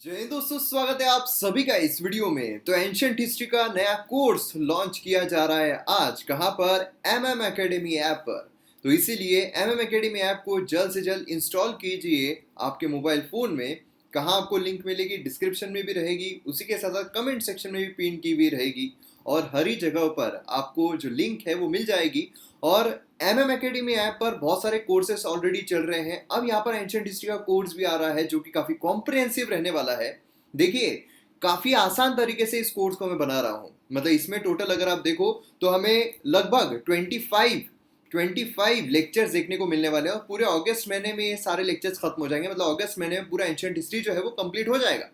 जय हिंद दोस्तों, स्वागत है आप सभी का इस वीडियो में। तो एंशिएंट हिस्ट्री का नया कोर्स लॉन्च किया जा रहा है आज। कहां पर? एमएम एकेडमी ऐप पर। तो इसीलिए एमएम एकेडमी ऐप को जल्द से जल्द इंस्टॉल कीजिए आपके मोबाइल फोन में। कहां आपको लिंक मिलेगी? डिस्क्रिप्शन में भी रहेगी, उसी के साथ साथ कमेंट सेक्शन में भी पिन की हुई रहेगी और हर ही जगह पर आपको जो लिंक है वो मिल जाएगी। और एमएम एकेडमी ऐप पर बहुत सारे कोर्सेस ऑलरेडी चल रहे हैं। अब यहाँ पर एंशिएंट हिस्ट्री का कोर्स भी आ रहा है जो कि काफी कॉम्प्रिहेंसिव रहने वाला है। देखिए, काफी आसान तरीके से इस कोर्स को मैं बना रहा हूँ। मतलब इसमें टोटल अगर आप देखो तो हमें लगभग 25 लेक्चर्स देखने को मिलने वाले हैं और पूरे अगस्त महीने में ये सारे लेक्चर्स खत्म हो जाएंगे। मतलब अगस्त महीने में पूरा एंशिएंट हिस्ट्री जो है वो कंप्लीट हो जाएगा।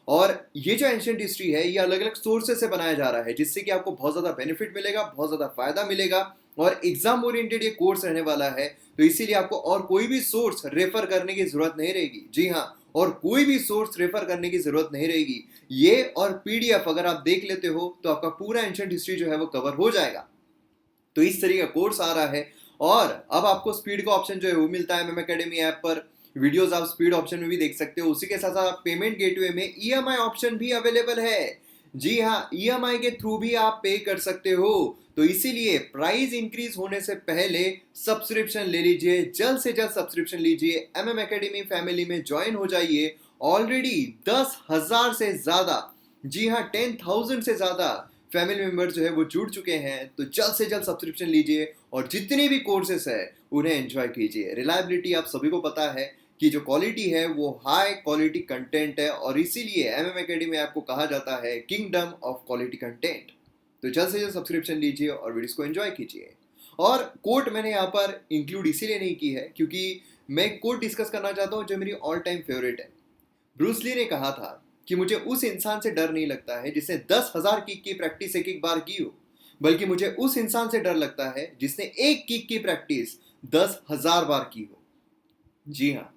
और ये जो एंशिएंट हिस्ट्री है ये अलग अलग सोर्सेस से बनाया जा रहा है, जिससे कि आपको बहुत ज़्यादा बेनिफिट मिलेगा, बहुत ज़्यादा फायदा मिलेगा। और एग्जाम ओरिएंटेड ये कोर्स रहने वाला है, तो इसीलिए आपको और कोई भी सोर्स रेफर करने की जरूरत नहीं रहेगी। जी हाँ, और कोई भी सोर्स रेफर करने की जरूरत नहीं रहेगी। ये और पीडीएफ अगर आप देख लेते हो तो आपका पूरा एंशिएंट हिस्ट्री जो है वो कवर हो जाएगा। तो इस तरीके का कोर्स आ रहा है। और अब आपको स्पीड का ऑप्शन जो है वो मिलता है एमएम एकेडमी ऐप पर। वीडियोस आप स्पीड ऑप्शन में भी देख सकते हो। उसी के साथ साथ पेमेंट गेटवे में ईएमआई ऑप्शन भी अवेलेबल है। जी हाँ, ईएमआई के थ्रू भी आप पे कर सकते हो। तो इसीलिए प्राइस इंक्रीज होने से पहले सब्सक्रिप्शन ले लीजिए, जल्द से जल्द सब्सक्रिप्शन लीजिए, एमएम एकेडमी फैमिली में ज्वाइन हो जाइए। ऑलरेडी 10,000 से ज्यादा, जी हाँ 10,000 से ज्यादा फैमिली मेंबर जो है वो जुड़ चुके हैं। तो जल्द से जल्द सब्सक्रिप्शन लीजिए और जितने भी कोर्सेस है उन्हें एंजॉय कीजिए। रिलायबिलिटी आप सभी को पता है कि जो क्वालिटी है वो हाई क्वालिटी कंटेंट है और इसीलिए एमएम एकेडमी ऐप को कहा जाता है किंगडम ऑफ क्वालिटी कंटेंट। तो जल्द से जल्द सब्सक्रिप्शन लीजिए और वीडियोस को एंजॉय कीजिए। और कोट मैंने यहाँ पर इंक्लूड इसीलिए नहीं की है क्योंकि मैं कोट डिस्कस करना चाहता हूँ जो मेरी ऑल टाइम फेवरेट है। ब्रूस ली ने कहा था कि मुझे उस इंसान से डर नहीं लगता है जिसने 10,000 किक की प्रैक्टिस एक एक बार की हो, बल्कि मुझे उस इंसान से डर लगता है जिसने एक किक की प्रैक्टिस 10,000 बार की हो। जी हाँ,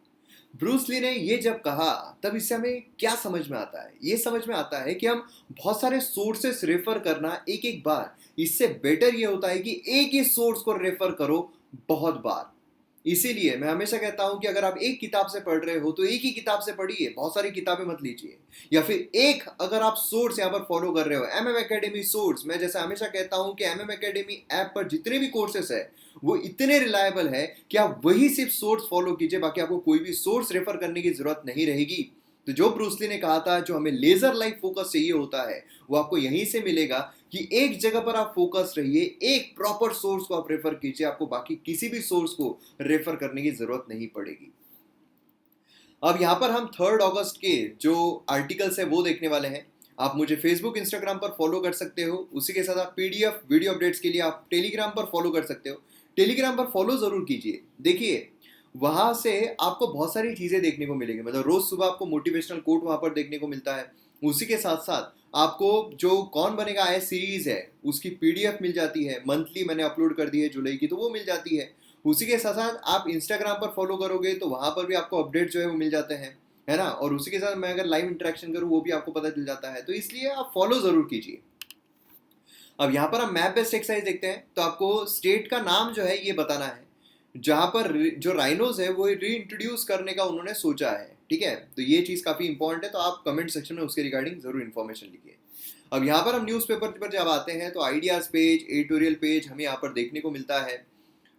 ब्रूस ली ने ये जब कहा तब इससे हमें क्या समझ में आता है? ये समझ में आता है कि हम बहुत सारे सोर्सेस रेफर करना एक एक बार, इससे बेटर ये होता है कि एक ही सोर्स को रेफर करो बहुत बार। इसीलिए मैं हमेशा कहता हूं कि अगर आप एक किताब से पढ़ रहे हो तो एक ही किताब से पढ़िए, बहुत सारी किताबें मत लीजिए। या फिर एक अगर आप सोर्स यहाँ पर फॉलो कर रहे हो, एमएम एकेडमी सोर्स, मैं जैसे हमेशा कहता हूं कि एमएम एकेडमी ऐप पर जितने भी कोर्सेस है वो इतने रिलायबल है कि आप वही सिर्फ सोर्स फॉलो कीजिए, बाकी आपको कोई भी सोर्स रेफर करने की जरूरत नहीं रहेगी। तो जो ब्रूस ली ने कहा था जो हमें लेजर लाइक फोकस चाहिए होता है वो आपको यहीं से मिलेगा कि एक जगह पर आप फोकस रहिए, एक प्रॉपर सोर्स को आप रेफर कीजिए, आपको बाकी किसी भी सोर्स को रेफर करने की जरूरत नहीं पड़ेगी। अब यहाँ पर हम 3 अगस्त के जो आर्टिकल्स है वो देखने वाले हैं। आप मुझे फेसबुक इंस्टाग्राम पर फॉलो कर सकते हो, उसी के साथ आप पीडीएफ वीडियो अपडेट्स के लिए आप टेलीग्राम पर फॉलो कर सकते हो। टेलीग्राम पर फॉलो जरूर कीजिए। देखिए, वहां से आपको बहुत सारी चीजें देखने को मिलेंगी। मतलब रोज सुबह आपको मोटिवेशनल कोट वहां पर देखने को मिलता है। उसी के साथ साथ आपको जो कौन बनेगा आईएएस सीरीज है उसकी पीडीएफ मिल जाती है। मंथली मैंने अपलोड कर दी है जुलाई की, तो वो मिल जाती है। उसी के साथ साथ आप इंस्टाग्राम पर फॉलो करोगे तो वहां पर भी आपको अपडेट जो है वो मिल जाते हैं, है ना। और उसी के साथ मैं अगर लाइव इंटरेक्शन करूँ वो भी आपको पता चल जाता है। तो इसलिए आप फॉलो जरूर कीजिए। अब यहाँ पर हम मैप बेस्ड एक्सरसाइज देखते हैं। तो आपको स्टेट का नाम जो है ये बताना है जहां पर जो राइनोज है वो री इंट्रोड्यूस करने का उन्होंने सोचा है। ठीक है, तो ये चीज काफी इंपॉर्टेंट है, तो आप कमेंट सेक्शन में उसके रिगार्डिंग जरूर इन्फॉर्मेशन लिखिए। अब यहाँ पर हम न्यूज़पेपर पर जब आते हैं तो आइडियाज पेज, एडिटोरियल पेज हमें यहाँ पर देखने को मिलता है।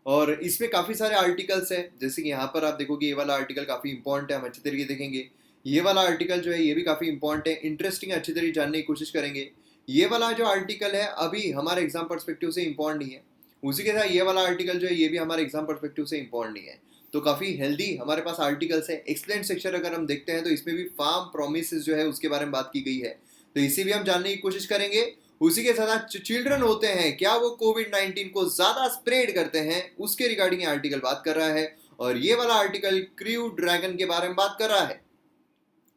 और इसमें काफ़ी सारे आर्टिकल्स है। जैसे कि यहाँ पर आप देखोगे ये वाला आर्टिकल काफ़ी इंपॉर्टेंट है, हम अच्छी तरीके देखेंगे। ये वाला आर्टिकल जो है ये भी काफ़ी इंपॉर्टेंट है, इंटरेस्टिंग, अच्छी तरीके जानने की कोशिश करेंगे। ये वाला जो आर्टिकल है अभी हमारे एग्जाम पर्सपेक्टिव से इंपॉर्टेंट नहीं है। उसी के साथ ये वाला आर्टिकल जो है ये भी हमारे एग्जाम पर्सपेक्टिव से इंपॉर्टेंट नहीं है। तो काफ़ी हेल्दी हमारे पास आर्टिकल्स है। एक्सप्लेन सेक्शन अगर हम देखते हैं तो इसमें भी फार्म प्रोमिस जो है उसके बारे में बात की गई है, तो इसे भी हम जानने की कोशिश करेंगे। उसी के साथ चिल्ड्रन होते हैं, क्या वो कोविड-19 को ज्यादा स्प्रेड करते हैं, उसके रिगार्डिंग आर्टिकल बात कर रहा है। और ये वाला आर्टिकल क्रू ड्रैगन के बारे में बात कर रहा है।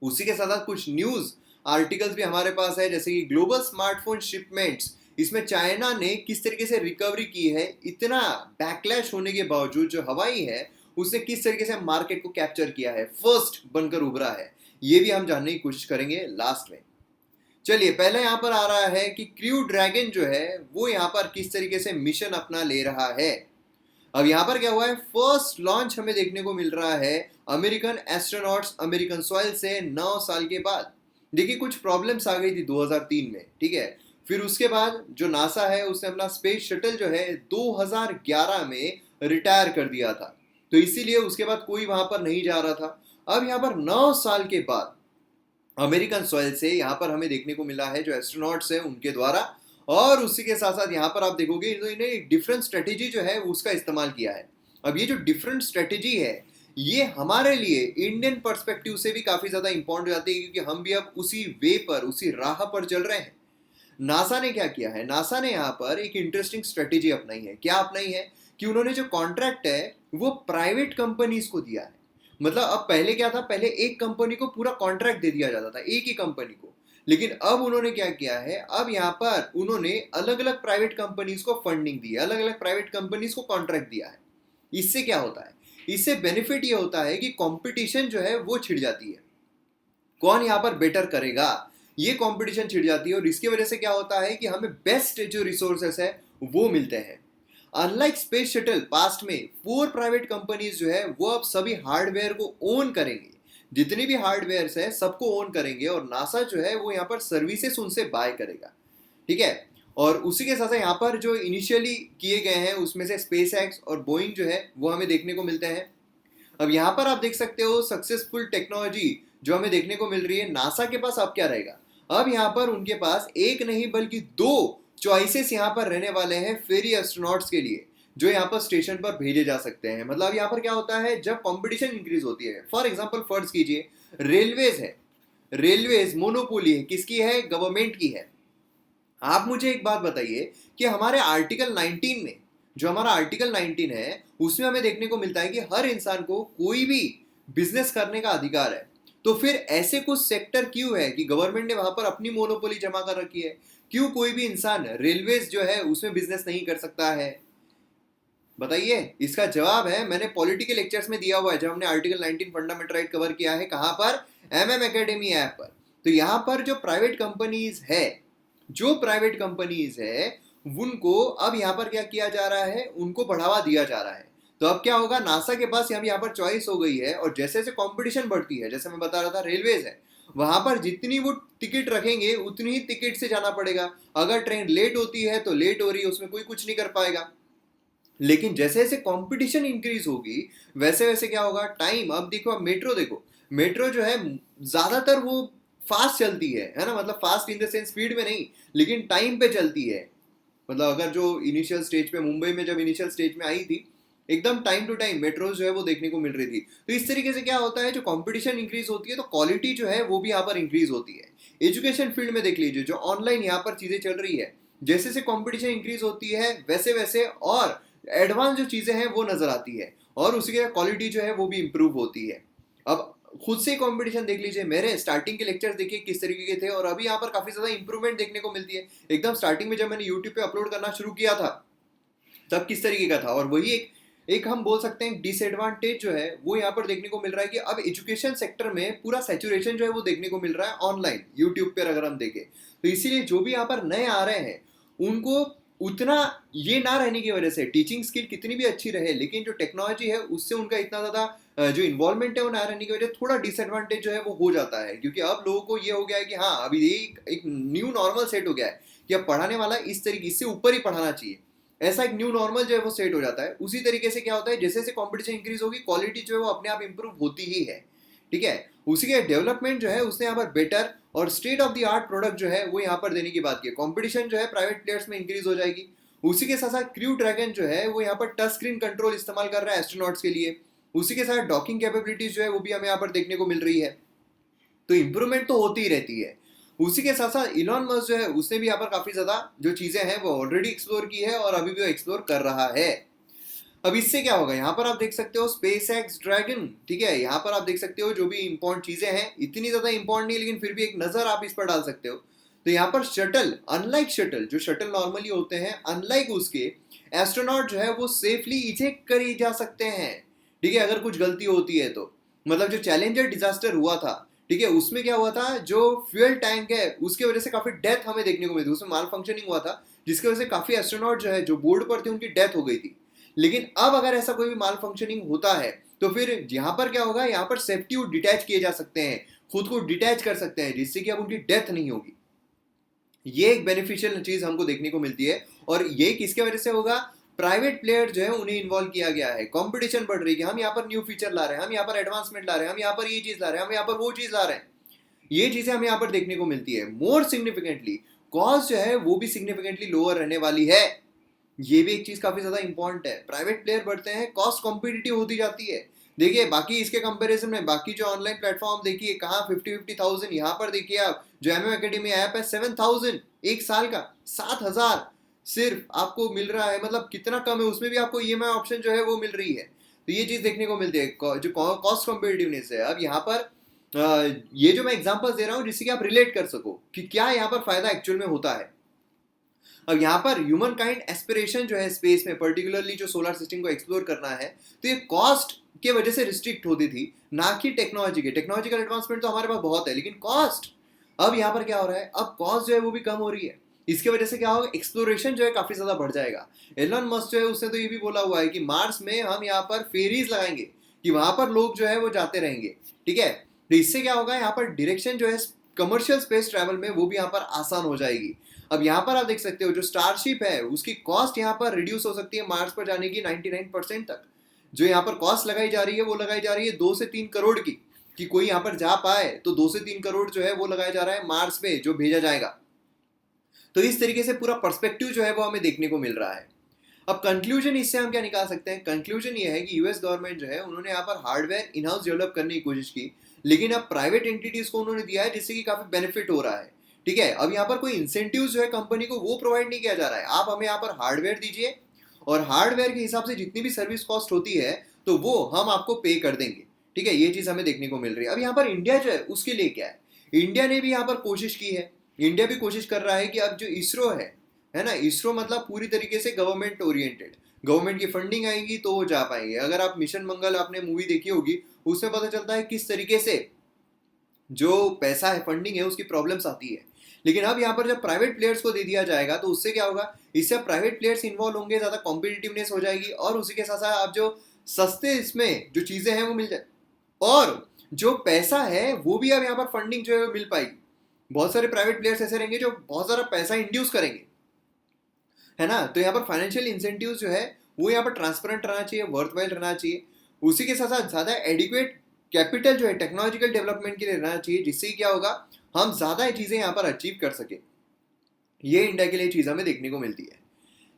उसी के साथ साथ कुछ न्यूज आर्टिकल्स भी हमारे पास है, जैसे कि ग्लोबल स्मार्टफोन शिपमेंट्स, इसमें चाइना ने किस तरीके से रिकवरी की है। इतना बैकलैश होने के बावजूद जो हवाई है उसने किस तरीके से मार्केट को कैप्चर किया है, फर्स्ट बनकर उभरा है। ये भी हम जानने की कोशिश करेंगे लास्ट में। चलिए, पहले यहाँ पर आ रहा है कि क्रू ड्रैगन जो है वो यहाँ पर किस तरीके से मिशन अपना ले रहा है। अब यहाँ पर क्या हुआ है, फर्स्ट लॉन्च हमें देखने को मिल रहा है अमेरिकन एस्ट्रोनॉट्स अमेरिकन सॉइल से 9 साल के बाद। देखिए कुछ प्रॉब्लम्स आ गई थी 2003 में, ठीक है। फिर उसके बाद जो नासा है उसने अपना स्पेस शटल जो है 2011 में रिटायर कर दिया था, तो इसीलिए उसके बाद कोई वहां पर नहीं जा रहा था। अब यहाँ पर 9 साल के बाद अमेरिकन सॉइल से यहाँ पर हमें देखने को मिला है जो एस्ट्रोनॉट्स है उनके द्वारा, और उसी के साथ साथ यहाँ पर आप देखोगे इन्होंने एक डिफरेंट स्ट्रेटेजी जो है उसका इस्तेमाल किया है। अब ये जो डिफरेंट स्ट्रेटेजी है ये हमारे लिए इंडियन पर्सपेक्टिव से भी काफी ज्यादा इंपॉर्टेंट हो जाती है, क्योंकि हम भी अब उसी वे पर उसी राह पर चल रहे हैं। नासा ने क्या किया है, नासा ने यहाँ पर एक इंटरेस्टिंग स्ट्रेटेजी अपनाई है। क्या अपनाई है कि उन्होंने जो कॉन्ट्रैक्ट है वो प्राइवेट कंपनीज को दिया है। मतलब अब पहले क्या था, पहले एक कंपनी को पूरा कॉन्ट्रैक्ट दे दिया जाता था, एक ही कंपनी को। लेकिन अब उन्होंने क्या किया है, अब यहाँ पर उन्होंने अलग अलग प्राइवेट कंपनीज को फंडिंग दी है, अलग अलग प्राइवेट कंपनीज को कॉन्ट्रैक्ट दिया है। इससे क्या होता है, इससे बेनिफिट ये होता है कि कंपटीशन जो है वो छिड़ जाती है, कौन यहाँ पर बेटर करेगा ये कंपटीशन छिड़ जाती है। और इसकी वजह से क्या होता है कि हमें बेस्ट जो रिसोर्सेस है वो मिलते हैं। अनलाइक स्पेस शटल पास्ट में 4 प्राइवेट कंपनीज जो है वो अब सभी हार्डवेयर को ओन करेंगे, जितनी भी हार्डवेयर है सबको ओन करेंगे, और नासा जो है वो यहाँ पर सर्विसेज उनसे बाय करेगा, ठीक है। और उसी के साथ साथ यहाँ पर जो इनिशियली किए गए हैं उसमें से स्पेस एक्स और बोइंग जो है वो हमें देखने को मिलते हैं। अब यहाँ पर आप देख सकते हो सक्सेसफुल टेक्नोलॉजी जो हमें देखने को मिल रही है। नासा के पास अब क्या रहेगा, अब यहाँ पर उनके पास एक नहीं बल्कि 2 चॉइसेस यहाँ पर रहने वाले हैं फेरी एस्ट्रोनॉट्स के लिए, जो यहाँ पर स्टेशन पर भेजे जा सकते हैं। मतलब यहाँ पर क्या होता है, जब कंपटीशन इंक्रीज होती है, फॉर एग्जांपल फर्ज कीजिए रेलवेज है, रेलवेज मोनोपोली है, किसकी है, गवर्नमेंट की है। आप मुझे एक बात बताइए कि हमारे आर्टिकल 19 में, जो हमारा आर्टिकल 19 है उसमें हमें देखने को मिलता है कि हर इंसान को कोई भी बिजनेस करने का अधिकार है। तो फिर ऐसे कुछ सेक्टर क्यों है कि गवर्नमेंट ने वहां पर अपनी मोनोपोली जमा कर रखी है, क्यों कोई भी इंसान रेलवेज जो है उसमें बिजनेस नहीं कर सकता है, बताइए। इसका जवाब है मैंने पॉलिटिकल लेक्चर्स में दिया हुआ है, जब हमने आर्टिकल 19 फंडामेंटल राइट कवर किया है, कहां पर, एमएम एकेडमी ऐप पर। तो यहां पर जो प्राइवेट कंपनीज है, जो प्राइवेट कंपनीज है उनको अब यहाँ पर क्या किया जा रहा है, उनको बढ़ावा दिया जा रहा है। तो अब क्या होगा, नासा के पास यहाँ पर चॉइस हो गई है, और जैसे जैसे कंपटीशन बढ़ती है, जैसे मैं बता रहा था रेलवेज है, वहां पर जितनी वो टिकट रखेंगे उतनी ही टिकट से जाना पड़ेगा। अगर ट्रेन लेट होती है तो लेट हो रही है, उसमें कोई कुछ नहीं कर पाएगा। लेकिन जैसे जैसे कंपटीशन इंक्रीज होगी वैसे वैसे क्या होगा, टाइम, अब देखो, अब मेट्रो देखो, मेट्रो जो है ज्यादातर वो फास्ट चलती है ना, मतलब fast in the sense speed में नहीं, लेकिन टाइम पे चलती है। मतलब अगर जो इनिशियल स्टेज पे मुंबई में जब इनिशियल स्टेज में आई थी, एकदम टाइम टू टाइम मेट्रोज जो है वो देखने को मिल रही थी। तो इस तरीके से क्या होता है, जो कंपटीशन इंक्रीज होती है तो क्वालिटी जो है वो भी यहाँ पर इंक्रीज होती है। एजुकेशन फील्ड में देख लीजिए, जो ऑनलाइन यहाँ पर चीजें चल रही है, जैसे जैसे कंपटीशन इंक्रीज होती है वैसे वैसे और एडवांस जो चीजें हैं वो नजर आती है, और उसकी क्वालिटी जो है वो भी इंप्रूव होती है। अब खुद से कंपटीशन देख लीजिए, मेरे स्टार्टिंग के लेक्चर्स देखिए किस तरीके के थे, और अभी यहाँ पर काफी ज्यादा इंप्रूवमेंट देखने को मिलती है। एकदम स्टार्टिंग में जब मैंने यूट्यूब पे अपलोड करना शुरू किया था तब किस तरीके का था, और वही एक हम बोल सकते हैं डिसएडवांटेज जो है वो यहाँ पर देखने को मिल रहा है कि अब एजुकेशन सेक्टर में पूरा सैचुरेशन जो है वो देखने को मिल रहा है ऑनलाइन यूट्यूब पर अगर हम देखें। तो इसीलिए जो भी यहाँ पर नए आ रहे हैं उनको उतना ये ना रहने की वजह से, टीचिंग स्किल कितनी भी अच्छी रहे लेकिन जो टेक्नोलॉजी है उससे उनका इतना ज़्यादा जो इन्वॉल्वमेंट है वो ना रहने की वजह से थोड़ा डिसएडवांटेज जो है वो हो जाता है। क्योंकि अब लोगों को ये हो गया है कि हाँ अभी ये एक न्यू नॉर्मल सेट हो गया है कि अब पढ़ाने वाला इस तरीके, इससे ऊपर ही पढ़ाना चाहिए, ऐसा एक न्यू नॉर्मल जो है वो सेट हो जाता है। उसी तरीके से क्या होता है, जैसे जैसे कॉम्पिटिशन इंक्रीज होगी क्वालिटी जो है वो अपने आप इंप्रूव होती ही है, ठीक है। उसी के डेवलपमेंट जो है उसने यहाँ पर बेटर और state of the art product जो है वो यहाँ पर देने की बात की। कंपटीशन जो है प्राइवेट प्लेयर्स में इंक्रीज हो जाएगी। उसी के साथ साथ क्रू ड्रैगन जो है वो यहाँ पर टच स्क्रीन कंट्रोल इस्तेमाल कर रहा है एस्ट्रोनॉट्स के लिए। उसी के साथ डॉकिंग कैपेबिलिटीज जो है वो भी हमें यहाँ पर देखने को मिल रही है। तो इंप्रूवमेंट तो होती ही रहती है। उसी के साथ साथ इलॉन मस्क जो है उसने भी यहाँ पर काफी ज्यादा जो चीजें हैं वो ऑलरेडी एक्सप्लोर की है और अभी भी वो एक्सप्लोर कर रहा है। अब इससे क्या होगा, यहाँ पर आप देख सकते हो स्पेस एक्स ड्रैगन, ठीक है। यहाँ पर आप देख सकते हो जो भी इंपॉर्टेंट चीजें हैं, इतनी ज्यादा इंपॉर्टेंट नहीं लेकिन फिर भी एक नजर आप इस पर डाल सकते हो। तो यहाँ पर शटल, अनलाइक शटल, जो शटल नॉर्मली होते हैं, अनलाइक उसके एस्ट्रोनॉट जो है वो सेफली इजेक्ट करे जा सकते हैं, ठीक है, अगर कुछ गलती होती है तो। मतलब जो चैलेंजर डिजास्टर हुआ था, ठीक है, उसमें क्या हुआ था, जो फ्यूल टैंक है उसके वजह से काफी डेथ हमें देखने को मिली थी, उसमें माल फंक्शनिंग हुआ था जिसकी वजह से काफी एस्ट्रोनॉट जो है जो बोर्ड पर थे उनकी डेथ हो गई थी। लेकिन अब अगर ऐसा कोई भी माल फंक्शनिंग होता है तो फिर यहाँ पर क्या होगा, यहाँ पर सेफ्टी डिटैच किए जा सकते हैं, खुद को डिटैच कर सकते हैं, जिससे कि अब उनकी डेथ नहीं होगी। ये एक बेनिफिशियल चीज हमको देखने को मिलती है। और ये किसके वजह से होगा, प्राइवेट प्लेयर जो है उन्हें इन्वॉल्व किया गया है, कंपटीशन बढ़ रही है कि हम यहाँ पर न्यू फीचर ला रहे हैं, हम यहाँ पर एडवांसमेंट ला रहे हैं, हम यहाँ पर ये चीज ला रहे हैं, हम यहाँ पर वो चीज ला रहे हैं। ये चीजें हमें यहाँ पर देखने को मिलती है। मोर सिग्निफिकेंटली कॉस्ट जो है वो भी सिग्निफिकेंटली लोअर रहने वाली है। ये भी एक चीज काफी ज्यादा इंपॉर्टेंट है। प्राइवेट प्लेयर बढ़ते हैं, कॉस्ट कॉम्पिटिटिव होती जाती है। देखिए बाकी इसके कंपैरिजन में बाकी जो ऑनलाइन प्लेटफॉर्म देखिए कहाँ 50,000, यहाँ पर देखिए आप जो एमएम एकेडमी ऐप है 7,000 एक साल का, 7,000 सिर्फ आपको मिल रहा है। मतलब कितना कम है, उसमें भी आपको ईएमआई ऑप्शन जो है वो मिल रही है। तो ये चीज देखने को मिलती है जो कॉस्ट कॉम्पिटिटिवनेस है। अब यहाँ पर ये जो मैं एग्जांपल्स दे रहा हूँ जिससे कि आप रिलेट कर सको कि क्या यहाँ पर फायदा एक्चुअल में होता है। अब यहाँ पर ह्यूमन काइंड एस्पिरेशन जो है स्पेस में, पर्टिकुलरली जो सोलर सिस्टम को एक्सप्लोर करना है, तो ये कॉस्ट के वजह से रिस्ट्रिक्ट होती थी, ना कि टेक्नोलॉजी के। टेक्नोलॉजिकल एडवांसमेंट तो हमारे पास बहुत है, लेकिन कॉस्ट, अब यहाँ पर क्या हो रहा है, अब कॉस्ट जो है वो भी कम हो रही है। इसके वजह से क्या होगा, एक्सप्लोरेशन जो है काफी ज्यादा बढ़ जाएगा। एलन मस्क जो है उसने तो ये भी बोला हुआ है कि मार्स में हम यहाँ पर फेरीज लगाएंगे कि वहां पर लोग जो है वो जाते रहेंगे। ठीक है, तो इससे क्या होगा, यहाँ पर डायरेक्शन जो है कमर्शियल स्पेस ट्रैवल में वो भी यहाँ पर आसान हो जाएगी। अब यहाँ पर आप देख सकते हो जो स्टारशिप है उसकी कॉस्ट यहाँ पर रिड्यूस हो सकती है मार्स पर जाने की 99% तक। जो यहाँ पर कॉस्ट लगाई जा रही है वो लगाई जा रही है 2 से 3 करोड़ की, कि कोई यहाँ पर जा पाए तो 2 से 3 करोड़ जो है वो लगाया जा रहा है मार्स पे जो भेजा जाएगा। तो इस तरीके से पूरा पर्सपेक्टिव जो है वो हमें देखने को मिल रहा है। अब कंक्लूजन इससे हम क्या निकाल सकते हैं, कंक्लूजन ये है कि यूएस गवर्नमेंट जो है उन्होंने यहाँ पर हार्डवेयर इन हाउस डेवलप करने की कोशिश की, लेकिन अब प्राइवेट एंटिटीज को उन्होंने दिया है जिससे कि काफी बेनिफिट हो रहा है। ठीक है, अब यहाँ पर कोई इंसेंटिव जो है कंपनी को वो प्रोवाइड नहीं किया जा रहा है। आप हमें यहाँ पर हार्डवेयर दीजिए और हार्डवेयर के हिसाब से जितनी भी सर्विस कॉस्ट होती है तो वो हम आपको पे कर देंगे। ठीक है, ये चीज हमें देखने को मिल रही है। अब यहाँ पर इंडिया जो है उसके लिए क्या है, इंडिया ने भी यहाँ पर कोशिश की है। इंडिया भी कोशिश कर रहा है कि अब जो इसरो है ना, इसरो मतलब पूरी तरीके से गवर्नमेंट ओरिएंटेड, गवर्नमेंट की फंडिंग आएगी तो वो जा पाएंगे। अगर आप मिशन मंगल आपने मूवी देखी होगी उसमें पता चलता है किस तरीके से जो पैसा है, फंडिंग है, उसकी प्रॉब्लम्स आती है। लेकिन अब यहाँ पर जब प्राइवेट प्लेयर्स को दे दिया जाएगा तो उससे क्या होगा, इससे प्राइवेट प्लेयर्स इन्वॉल्व होंगे, ज्यादा कॉम्पिटिटिवनेस हो जाएगी और उसी के साथ साथ आप जो सस्ते इसमें जो चीजें हैं वो मिल जाए, और जो पैसा है वो भी अब यहाँ पर फंडिंग जो है वो मिल पाएगी। बहुत सारे प्राइवेट प्लेयर्स ऐसे रहेंगे जो बहुत सारा पैसा इंड्यूस करेंगे, है ना। तो यहाँ पर फाइनेंशियल इंसेंटिव जो है वो यहाँ पर ट्रांसपेरेंट रहना चाहिए, वर्थवाइल रहना चाहिए। उसी के साथ साथ ज्यादा एडिक्वेट कैपिटल जो है टेक्नोलॉजिकल डेवलपमेंट के लिए रहना चाहिए, जिससे क्या होगा हम ज्यादा चीजें यहाँ पर अचीव कर सके। ये इंडिया के लिए चीज हमें देखने को मिलती है।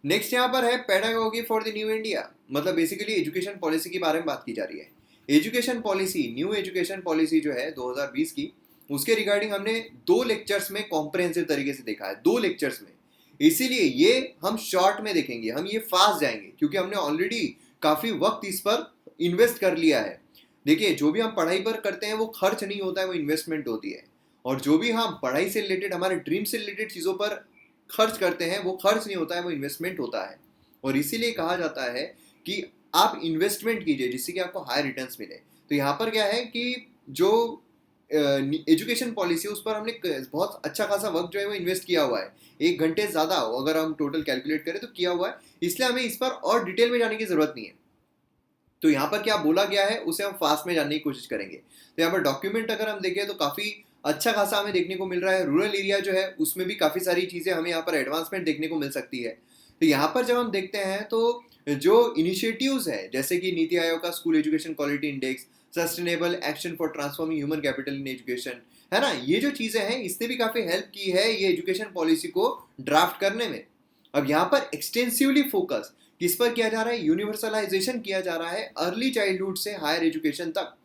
नेक्स्ट यहाँ पर है pedagogy for the new India, मतलब बेसिकली एजुकेशन पॉलिसी के बारे में बात की जा रही है। Education policy, new education policy जो है 2020 की, उसके रिगार्डिंग हमने 2 लेक्चर्स में कॉम्प्रहेंसिव तरीके से देखा है, 2 लेक्चर्स में। इसीलिए ये हम शॉर्ट में देखेंगे, हम ये फास्ट जाएंगे क्योंकि हमने ऑलरेडी काफी वक्त इस पर इन्वेस्ट कर लिया है। देखिए जो भी हम पढ़ाई पर करते हैं वो खर्च नहीं होता है, वो इन्वेस्टमेंट होती है। और जो भी हम पढ़ाई से रिलेटेड, हमारे ड्रीम से रिलेटेड चीज़ों पर खर्च करते हैं वो खर्च नहीं होता है, वो इन्वेस्टमेंट होता है। और इसीलिए कहा जाता है कि आप इन्वेस्टमेंट कीजिए जिससे कि आपको हाई रिटर्न्स मिले। तो यहाँ पर क्या है कि जो एजुकेशन पॉलिसी उस पर हमने बहुत अच्छा खासा वक्त जो है वो इन्वेस्ट किया हुआ है, 1 घंटे ज़्यादा अगर हम टोटल कैलकुलेट करें तो किया हुआ है, इसलिए हमें इस पर और डिटेल में जाने की ज़रूरत नहीं है। तो यहाँ पर क्या बोला गया है उसे हम फास्ट में जानने की कोशिश करेंगे। तो यहाँ पर डॉक्यूमेंट अगर हम देखें तो काफ़ी अच्छा खासा हमें देखने को मिल रहा है। रूरल एरिया जो है उसमें भी काफ़ी सारी चीज़ें हमें यहाँ पर एडवांसमेंट देखने को मिल सकती है। तो यहाँ पर जब हम देखते हैं तो जो इनिशिएटिव्स है जैसे कि नीति आयोग का school education quality index, sustainable action for transforming human capital in education, है ना, ये जो चीज़ें हैं इसने भी काफ़ी हेल्प की है ये एजुकेशन पॉलिसी को ड्राफ्ट करने में। अब यहाँ पर एक्सटेंसिवली फोकस किस पर किया जा रहा है, यूनिवर्सलाइजेशन किया जा रहा है, अर्ली चाइल्डहुड से हायर एजुकेशन तक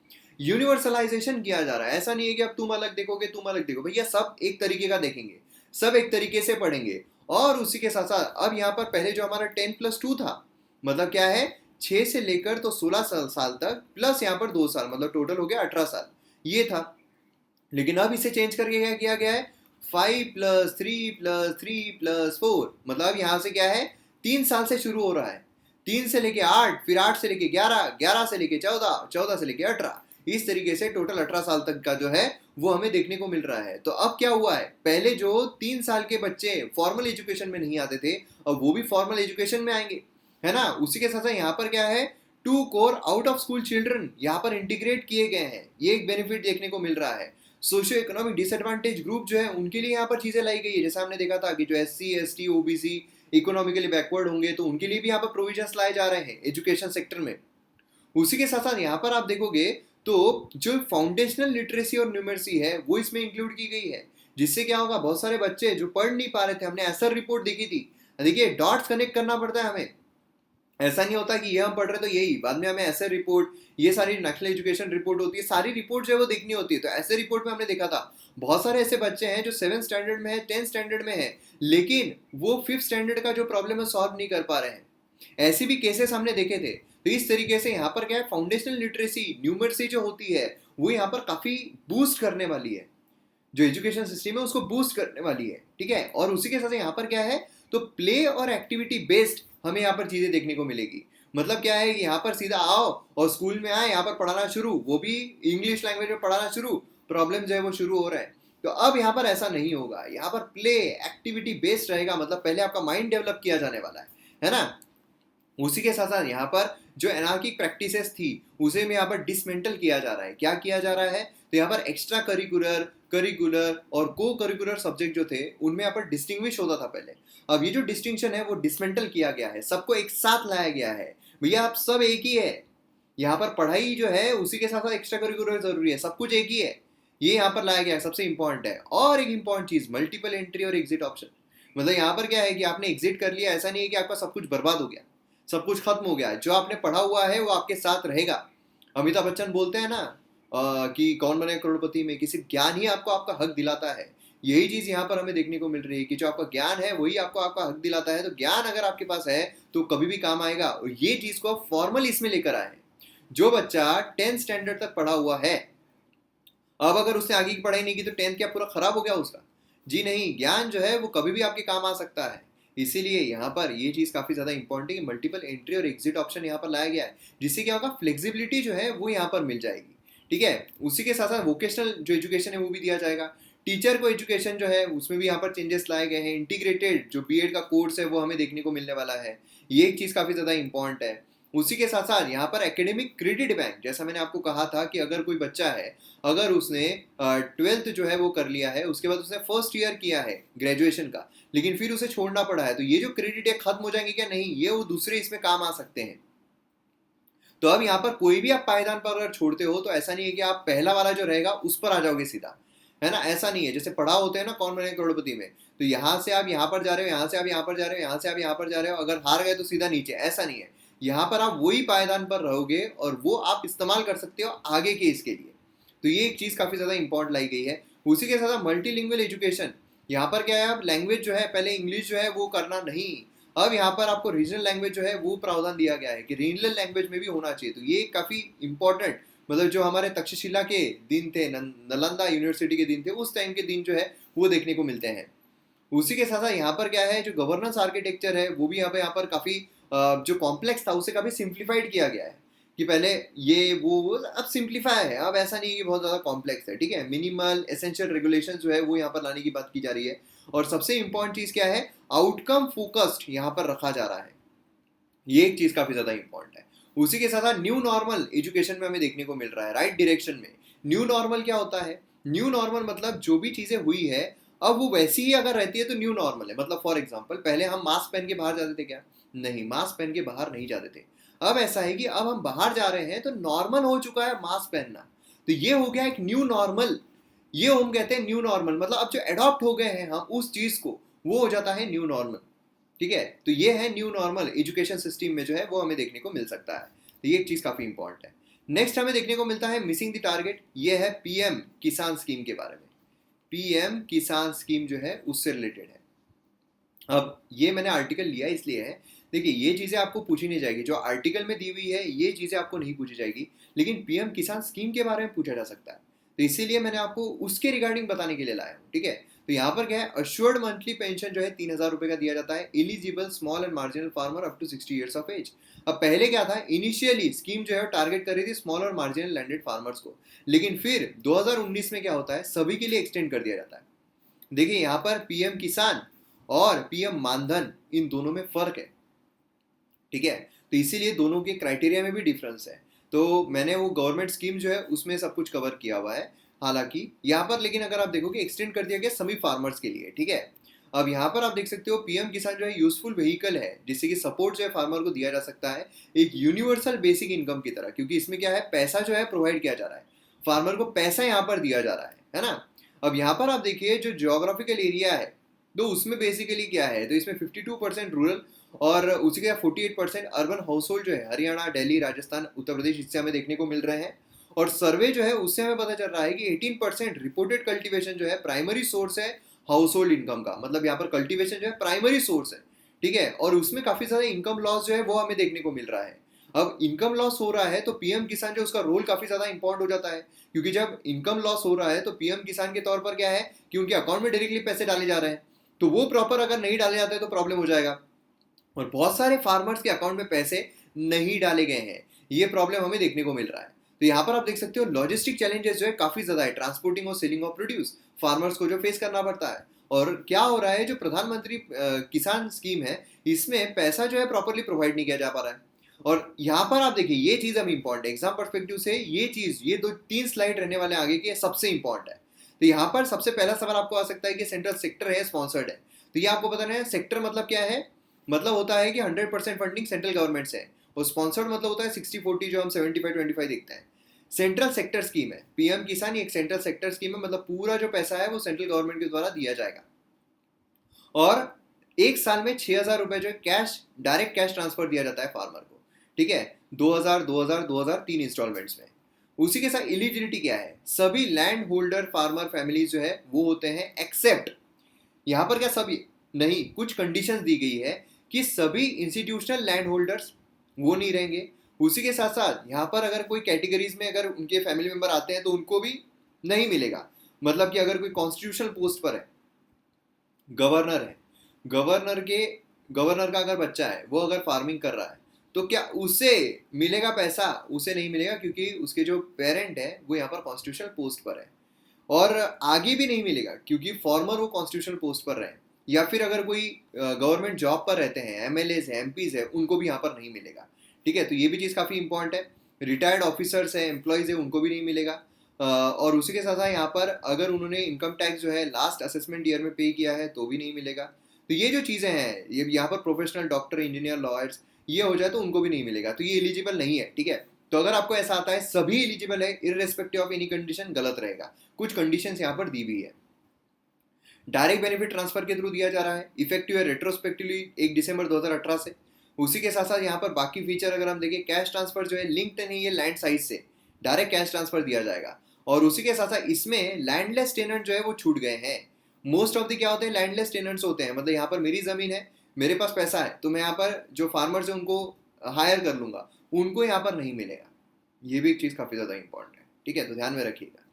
यूनिवर्सलाइजेशन किया जा रहा है। ऐसा नहीं है कि अब तुम अलग देखोगे तुम अलग देखो, भैया सब एक तरीके का देखेंगे, सब एक तरीके से पढ़ेंगे। और उसी के साथ साथ अब यहाँ पर पहले जो हमारा 10+2 था, मतलब क्या है 6 से लेकर तो 16 साल तक, प्लस यहाँ पर 2 साल, मतलब टोटल हो गया 18 साल, ये था। लेकिन अब इसे चेंज करके क्या किया गया है, 5+3+3+4, मतलब यहाँ से क्या है 3 साल से शुरू हो रहा है, 3 से लेके 8, फिर 8 से लेके 11, 11 से लेके 14, 14 से लेके 18, इस तरीके से टोटल 18 साल तक का जो है वो हमें देखने को मिल रहा है। तो अब क्या हुआ है, पहले जो 3 साल के बच्चे फॉर्मल एजुकेशन में नहीं आते थे अब वो भी फॉर्मल एजुकेशन में आएंगे। है ना। उसी के साथ साथ यहाँ पर क्या है, 2 core out of school children यहाँ पर इंटीग्रेट किए गए हैं, ये एक बेनिफिट देखने को मिल रहा है। सोशियो इकोनॉमिक डिसएडवांटेज ग्रुप जो है उनके लिए यहाँ पर चीजें लाई गई है, जैसा हमने देखा था कि जो SC ST OBC economically backward होंगे तो उनके लिए भी यहाँ पर प्रोविजंस लाए जा रहे हैं एजुकेशन सेक्टर में। उसी के साथ साथ यहाँ पर आप देखोगे तो जो फाउंडेशनल लिटरेसी और न्यूमर्सी है वो इसमें इंक्लूड की गई है, जिससे क्या होगा, बहुत सारे बच्चे जो पढ़ नहीं पा रहे थे, हमने ऐसा रिपोर्ट देखी थी, देखिए डॉट्स कनेक्ट करना पड़ता है हमें, ऐसा नहीं होता कि ये हम पढ़ रहे तो यही, बाद में हमें ऐसे रिपोर्ट, ये सारी नेशनल एजुकेशन रिपोर्ट होती है, सारी रिपोर्ट जो है वो देखनी होती है। तो ऐसे रिपोर्ट में हमने देखा था बहुत सारे ऐसे बच्चे हैं जो 7th स्टैंडर्ड में है, 10th स्टैंडर्ड में है, लेकिन वो 5th स्टैंडर्ड का जो प्रॉब्लम है सॉल्व नहीं कर पा रहे हैं। ऐसे भी केसेस हमने देखे थे। तो इस तरीके से यहाँ पर क्या है, फाउंडेशनल लिटरेसी न्यूमर्सी जो होती है वो यहाँ पर काफी बूस्ट करने वाली है, जो एजुकेशन सिस्टम है उसको बूस्ट करने वाली है, ठीक है। और उसी के साथ यहाँ पर क्या है, तो प्ले और एक्टिविटी बेस्ड हमें यहाँ पर चीजें देखने को मिलेगी। मतलब क्या है कि यहाँ पर सीधा आओ और स्कूल में आए, यहाँ पर पढ़ाना शुरू, वो भी इंग्लिश लैंग्वेज में पढ़ाना शुरू, प्रॉब्लम जो है वो शुरू हो रहा है। तो अब यहाँ पर ऐसा नहीं होगा, यहाँ पर प्ले एक्टिविटी बेस्ड रहेगा, मतलब पहले आपका माइंड डेवलप किया जाने वाला है ना। उसी के साथ साथ यहाँ पर जो एनार्किक प्रैक्टिसेस थी उसे भी यहाँ पर डिसमेंटल किया जा रहा है। क्या किया जा रहा है, तो यहाँ पर एक्स्ट्रा करिकुलर, करिकुलर और को करिकुलर सब्जेक्ट जो थे उनमें यहाँ पर डिस्टिंग्विश होता था पहले, अब ये जो डिस्टिंक्शन है वो डिसमेंटल किया गया है, सबको एक साथ लाया गया है। भैया आप सब एक ही है, यहाँ पर पढ़ाई जो है उसी के साथ साथ एक्स्ट्रा करिकुलर जरूरी है, सब कुछ एक ही है, ये यहाँ पर लाया गया है, सबसे इंपॉर्टेंट है। और एक इंपॉर्टेंट चीज, मल्टीपल एंट्री और एग्जिट ऑप्शन। मतलब यहाँ पर क्या है कि आपने एग्जिट कर लिया, ऐसा नहीं है कि आपका सब कुछ बर्बाद हो गया, सब कुछ खत्म हो गया, जो आपने पढ़ा हुआ है वो आपके साथ रहेगा। अमिताभ बच्चन बोलते हैं ना कि कौन बने करोड़पति में, किसी ज्ञान ही आपको आपका हक दिलाता है। यही चीज यहाँ पर हमें देखने को मिल रही है कि जो आपका ज्ञान है वही आपको आपका हक दिलाता है। तो ज्ञान अगर आपके पास है तो कभी भी काम आएगा, और ये चीज को फॉर्मल इसमें लेकर आए हैं। जो बच्चा 10th स्टैंडर्ड तक पढ़ा हुआ है, अब अगर उसने आगे की पढ़ाई नहीं की तो 10th क्या पूरा खराब हो गया उसका? जी नहीं, ज्ञान जो है वो कभी भी आपके काम आ सकता है। इसीलिए यहाँ पर ये चीज़ काफ़ी ज़्यादा इंपॉर्टेंट है कि मल्टीपल एंट्री और एग्जिट ऑप्शन यहाँ पर लाया गया है, जिससे क्या होगा, फ्लेक्सिबिलिटी जो है वो यहाँ पर मिल जाएगी, ठीक है। उसी के साथ साथ वोकेशनल जो एजुकेशन है वो भी दिया जाएगा। टीचर को एजुकेशन जो है उसमें भी यहाँ पर चेंजेस लाए गए हैं। इंटीग्रेटेड जो बीएड का कोर्स है वो हमें देखने को मिलने वाला है, ये एक चीज़ काफ़ी ज़्यादा इंपॉर्टेंट है। उसी के साथ साथ यहाँ पर एकेडमिक क्रेडिट बैंक, जैसा मैंने आपको कहा था कि अगर कोई बच्चा है, अगर उसने 12th जो है वो कर लिया है, उसके बाद उसने फर्स्ट ईयर किया है ग्रेजुएशन का, लेकिन फिर उसे छोड़ना पड़ा है, तो ये जो क्रेडिट है खत्म हो जाएंगे क्या? नहीं, ये वो दूसरे इसमें काम आ सकते हैं। तो अब यहाँ पर कोई भी आप पायदान पर अगर छोड़ते हो तो ऐसा नहीं है कि आप पहला वाला जो रहेगा उस पर आ जाओगे सीधा, है ना। ऐसा नहीं है, जैसे पढ़ा होते हैं ना कौन बने करोड़पति में, तो यहाँ से आप यहाँ पर जा रहे हो, यहाँ से आप यहाँ पर जा रहे हो, यहाँ से आप यहाँ पर जा रहे हो, अगर हार गए तो सीधा नीचे, ऐसा नहीं है। यहाँ पर आप वही पायदान पर रहोगे और वो आप इस्तेमाल कर सकते हो आगे के इसके लिए। तो ये एक चीज़ काफ़ी ज़्यादा इंपॉर्टेंट लाई गई है। उसी के साथ मल्टीलिंगुअल एजुकेशन, यहाँ पर क्या है, आप लैंग्वेज जो है, पहले इंग्लिश जो है वो करना नहीं, अब यहाँ पर आपको रीजनल लैंग्वेज जो है वो प्रावधान दिया गया है कि रीजनल लैंग्वेज में भी होना चाहिए। तो ये काफ़ी इंपॉर्टेंट, मतलब जो हमारे तक्षशिला के दिन थे, नालंदा यूनिवर्सिटी के दिन थे, उस टाइम के दिन जो है वो देखने को मिलते हैं। उसी के साथ साथ यहाँ पर क्या है, जो गवर्नेंस आर्किटेक्चर है वो भी यहाँ पर काफ़ी जो कॉम्प्लेक्स था उसे काफ़ी सिंप्लीफाइड किया गया है, कि पहले ये वो अब सिंप्लीफाई है, अब ऐसा नहीं कि बहुत ज़्यादा कॉम्प्लेक्स है, ठीक है। मिनिमल एसेंशियल रेगुलेशन जो है वो यहाँ पर लाने की बात की जा रही है। और सबसे इंपॉर्टेंट चीज़ क्या है, आउटकम फोकस्ड यहाँ पर रखा जा रहा है, ये एक चीज़ काफ़ी ज़्यादा इंपॉर्टेंट है। उसी के साथ साथ न्यू नॉर्मल एजुकेशन में हमें देखने को मिल रहा है, राइट डायरेक्शन में। न्यू नॉर्मल क्या होता है, न्यू नॉर्मल मतलब जो भी चीज़ें हुई है अब वो वैसी ही अगर रहती है तो न्यू नॉर्मल है। मतलब फॉर एग्जाम्पल, पहले हम मास्क पहन के बाहर जाते थे क्या? नहीं, मास्क पहन के बाहर नहीं जाते थे। अब ऐसा है कि अब हम बाहर जा रहे हैं तो नॉर्मल हो चुका है मास्क पहनना, तो ये हो गया एक न्यू नॉर्मल, ये हम कहते हैं न्यू नॉर्मल। मतलब अब जो एडॉप्ट हो गए हैं हम उस चीज़ को, वो हो जाता है न्यू नॉर्मल, ठीक है। तो ये है न्यू नॉर्मल एजुकेशन सिस्टम में जो है वो हमें देखने को मिल सकता है। तो ये एक चीज़ काफ़ी इंपॉर्टेंट है। नेक्स्ट हमें देखने को मिलता है मिसिंग द टारगेट, ये है पीएम किसान स्कीम के बारे में। पीएम किसान स्कीम जो है उससे रिलेटेड है। अब ये मैंने आर्टिकल लिया इसलिए है, देखिए ये चीज़ें आपको पूछी नहीं जाएगी, जो आर्टिकल में दी हुई है ये चीज़ें आपको नहीं पूछी जाएगी, लेकिन पीएम किसान स्कीम के बारे में पूछा जा सकता है। तो इसीलिए मैंने आपको उसके रिगार्डिंग बताने के लिए लाया हूँ, ठीक है। तो यहाँ पर क्या है, अश्योर्ड मंथली पेंशन जो है 3,000 रुपये का दिया जाता है, eligible small and marginal farmer up to 60 years of age. अब पहले क्या था, इनिशियली स्कीम जो है टारगेट कर रही थी स्मॉल और मार्जिनल लैंडेड फार्मर्स को, लेकिन फिर 2019 में क्या होता है, सभी के लिए एक्सटेंड कर दिया जाता है। देखिए यहाँ पर पीएम किसान और पीएम मानधन, इन दोनों में फर्क है। ठीक है। तो इसीलिए दोनों के क्राइटेरिया में भी डिफरेंस है। तो मैंने वो गवर्नमेंट स्कीम जो है उसमें सब कुछ कवर किया हुआ है। हालांकि यहाँ पर लेकिन अगर आप देखोगे एक्सटेंड कर दिया गया सभी फार्मर्स के लिए, ठीक है। अब यहाँ पर आप देख सकते हो पीएम किसान जो है यूजफुल व्हीकल है जिससे कि सपोर्ट जो है फार्मर को दिया जा सकता है एक यूनिवर्सल बेसिक इनकम की तरह, क्योंकि इसमें क्या है, पैसा जो है प्रोवाइड किया जा रहा है, फार्मर को पैसा यहाँ पर दिया जा रहा है ना। अब यहाँ पर आप देखिए जो जियोग्राफिकल एरिया है तो उसमें बेसिकली क्या है, तो इसमें 52% रूरल और उसी के 48% अर्बन हाउस होल्ड जो है हरियाणा, दिल्ली, राजस्थान, उत्तर प्रदेश, इससे हमें देखने को मिल रहे हैं। और सर्वे जो है उससे हमें पता चल रहा है कि 18% रिपोर्टेड कल्टीवेशन जो है प्राइमरी सोर्स है हाउस होल्ड इनकम का, मतलब यहाँ पर कल्टीवेशन जो है प्राइमरी सोर्स है, ठीक है। और उसमें काफी सारे इनकम लॉस जो है वो हमें देखने को मिल रहा है। अब इनकम लॉस हो रहा है तो पीएम किसान जो उसका रोल काफी ज्यादा इंपॉर्टेंट हो जाता है, क्योंकि जब इनकम लॉस हो रहा है तो पीएम किसान के तौर पर क्या है कि उनके अकाउंट में डायरेक्टली पैसे डाले जा रहे हैं, तो वो प्रॉपर अगर नहीं डाले जाते तो प्रॉब्लम हो जाएगा। और बहुत सारे फार्मर्स के अकाउंट में पैसे नहीं डाले गए हैं, ये प्रॉब्लम हमें देखने को मिल रहा है। तो यहाँ पर आप देख सकते हो लॉजिस्टिक चैलेंजेस जो है काफी ज्यादा है, ट्रांसपोर्टिंग और सेलिंग ऑफ प्रोड्यूस फार्मर्स को जो फेस करना पड़ता है। और क्या हो रहा है, जो प्रधानमंत्री किसान स्कीम है इसमें पैसा जो है प्रॉपरली प्रोवाइड नहीं किया जा पा रहा है। और यहाँ पर आप देखिए ये चीज हमें इंपॉर्टेंट है एग्जाम पर्सपेक्टिव से, ये चीज ये 2-3 स्लाइड रहने वाले आगे के सबसे इंपॉर्टेंट है। तो यहाँ पर सबसे पहला सवाल आपको आ सकता है कि सेंट्रल सेक्टर है स्पॉन्सर्ड है, तो ये आपको बताना है सेक्टर मतलब क्या है। मतलब होता है कि 100% फंडिंग सेंट्रल गवर्नमेंट से है, और स्पॉन्सर्ड मतलब होता है 60-40 जो हम 75-25 देखते हैं। सेंट्रल सेक्टर स्कीम है पीएम किसान, एक सेंट्रल सेक्टर स्कीम है, मतलब पूरा जो पैसा है वो सेंट्रल गवर्नमेंट के द्वारा दिया जाएगा। और एक साल में 6,000 रुपए जो है कैश, डायरेक्ट कैश ट्रांसफर दिया जाता है फार्मर को, ठीक है, 2,000 2,000 2,000 3 इंस्टॉलमेंट्स में। उसी के साथ एलिजिबिलिटी क्या है, सभी लैंड होल्डर फार्मर फैमिलीज जो है वो होते हैं एक्सेप्ट, यहाँ पर क्या सभी नहीं, कुछ कंडीशंस दी गई है कि सभी इंस्टीट्यूशनल लैंड होल्डर्स वो नहीं रहेंगे। उसी के साथ साथ यहाँ पर अगर कोई कैटेगरीज में अगर उनके फैमिली मेंबर आते हैं तो उनको भी नहीं मिलेगा। मतलब कि अगर कोई कॉन्स्टिट्यूशनल पोस्ट पर है, गवर्नर है, गवर्नर के गवर्नर का अगर बच्चा है वो अगर फार्मिंग कर रहा है तो क्या उसे मिलेगा पैसा, उसे नहीं मिलेगा, क्योंकि उसके जो पेरेंट है वो यहाँ पर कॉन्स्टिट्यूशनल पोस्ट पर है। और आगे भी नहीं मिलेगा क्योंकि फॉर्मर वो कॉन्स्टिट्यूशनल पोस्ट पर रहे, या फिर अगर कोई गवर्नमेंट जॉब पर रहते हैं, एमएलए है, एमपीज है, उनको भी यहाँ पर नहीं मिलेगा, ठीक है। तो ये भी चीज़ काफ़ी इंपॉर्टेंट है। रिटायर्ड ऑफिसर्स है, एम्प्लॉयज़ है, उनको भी नहीं मिलेगा। और उसी के साथ साथ यहाँ पर अगर उन्होंने इनकम टैक्स जो है लास्ट असेसमेंट ईयर में पे किया है तो भी नहीं मिलेगा। तो ये जो चीज़ें हैं, ये यहाँ पर प्रोफेशनल डॉक्टर, इंजीनियर, लॉयर्स ये हो जाए तो उनको भी नहीं मिलेगा, तो ये एलिजिबल नहीं है, ठीक है। तो अगर आपको ऐसा आता है सभी एलिजिबल है इररेस्पेक्टिव ऑफ एनी कंडीशन, गलत रहेगा। कुछ कंडीशंस यहाँ पर दी हुई है। डायरेक्ट बेनिफिट ट्रांसफर के थ्रू दिया जा रहा है, इफेक्टिव है रेट्रोस्पेक्टिवली 1 दिसंबर 2018 से। उसी के साथ साथ यहाँ पर बाकी फीचर अगर हम देखें, कैश ट्रांसफर जो है लिंक्ड नहीं है लैंड साइज से, डायरेक्ट कैश ट्रांसफर दिया जाएगा। और उसी के साथ साथ इसमें लैंडलेस टेनेंट जो है वो छूट गए हैं। मोस्ट ऑफ द क्या होते हैं, लैंडलेस टेनेंट्स होते हैं, मतलब यहाँ पर मेरी जमीन है, मेरे पास पैसा है, तो मैं यहाँ पर जो फार्मर्स है उनको हायर कर लूंगा, उनको यहाँ पर नहीं मिलेगा। ये भी एक चीज़ काफ़ी ज़्यादा इंपॉर्टेंट है, ठीक है, तो ध्यान में रखिएगा।